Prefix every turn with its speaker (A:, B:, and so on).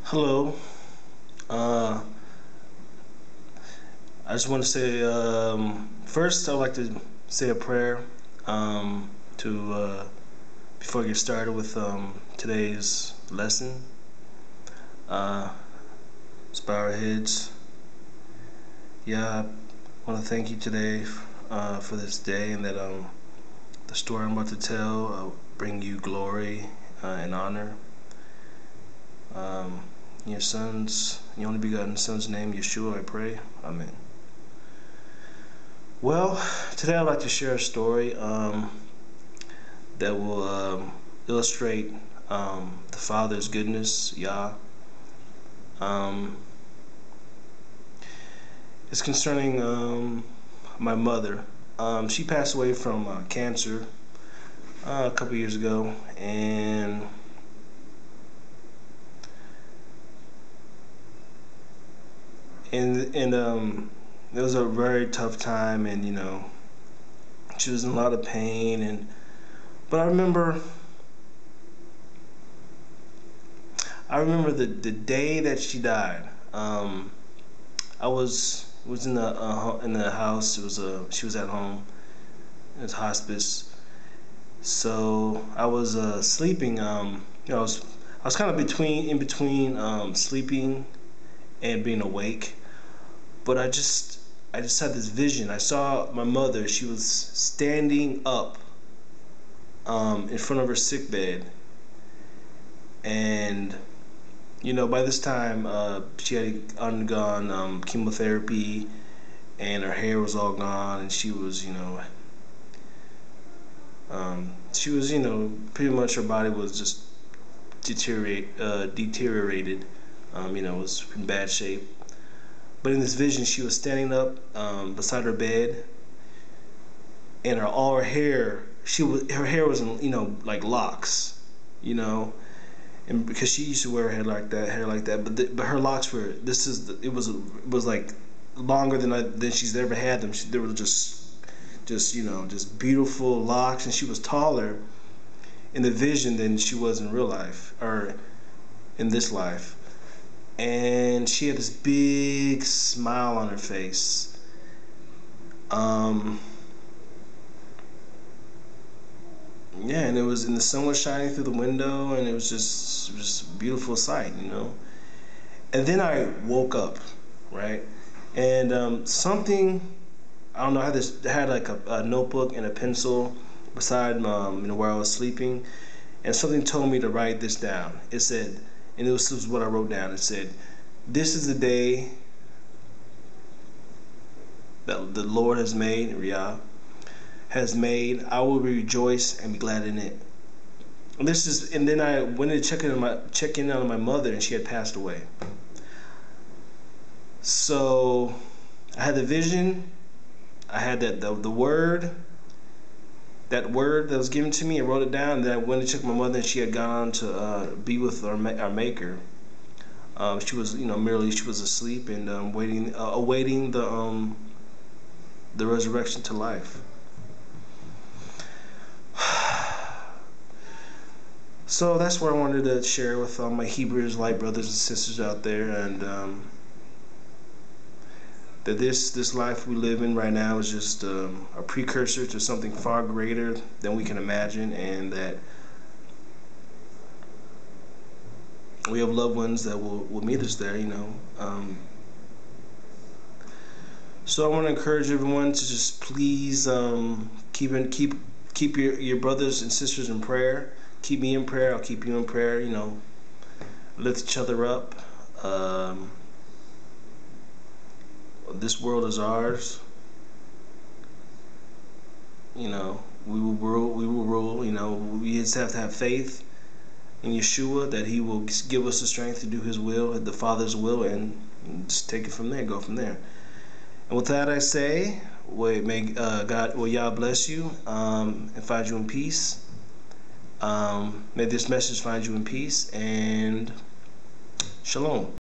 A: Hello. Uh, I just want to say first, I'd like to say a prayer to before I get started with today's lesson. Uh, let's bow our heads. Yeah, I want to thank you today for this day, and that the story I'm about to tell bring you glory and honor. In your only begotten son's name, Yeshua, I pray. Amen. Well, today I'd like to share a story that will illustrate the Father's goodness, Yah. It's concerning my mother. She passed away from cancer a couple years ago, and it was a very tough time, and she was in a lot of pain, but I remember the day that she died. I was in the house. She was at home. It was hospice. So I was sleeping. I was kind of in between sleeping and being awake. But I just had this vision. I saw my mother. She was standing up in front of her sick bed, and by this time she had undergone chemotherapy, and her hair was all gone, and she was pretty much, her body was just deteriorated. Was in bad shape. But in this vision, she was standing up beside her bed, and all her hair, her hair was in like locks, and because she used to wear hair like that, but her locks were it was like longer than she's ever had them. They were just beautiful locks, and she was taller in the vision than she was in real life or in this life. And she had this big smile on her face. Yeah, and the sun was shining through the window, and it was just a beautiful sight, And then I woke up, right? And something, I don't know, I had like a notebook and a pencil beside where I was sleeping, and something told me to write this down. It said, and this was what I wrote down. It said, "This is the day that the Lord has made, Riyah has made. I will rejoice and be glad in it." And then I went to check in on my mother, and she had passed away. So I had the vision. I had the word. That word that was given to me, I wrote it down. And then I went to check my mother, and she had gone to be with our Maker. She was, she was asleep and awaiting the resurrection to life. So that's what I wanted to share with all my Hebrew Israelite brothers and sisters out there, and that this life we live in right now is just a precursor to something far greater than we can imagine, and that we have loved ones that will meet us there, So I want to encourage everyone to just please keep your brothers and sisters in prayer. Keep me in prayer. I'll keep you in prayer. Lift each other up. This world is ours. We will rule. We will rule. We just have to have faith in Yeshua that He will give us the strength to do His will, the Father's will, and just take it from there. Go from there. And with that, I say, may Yah bless you and find you in peace. May this message find you in peace, and shalom.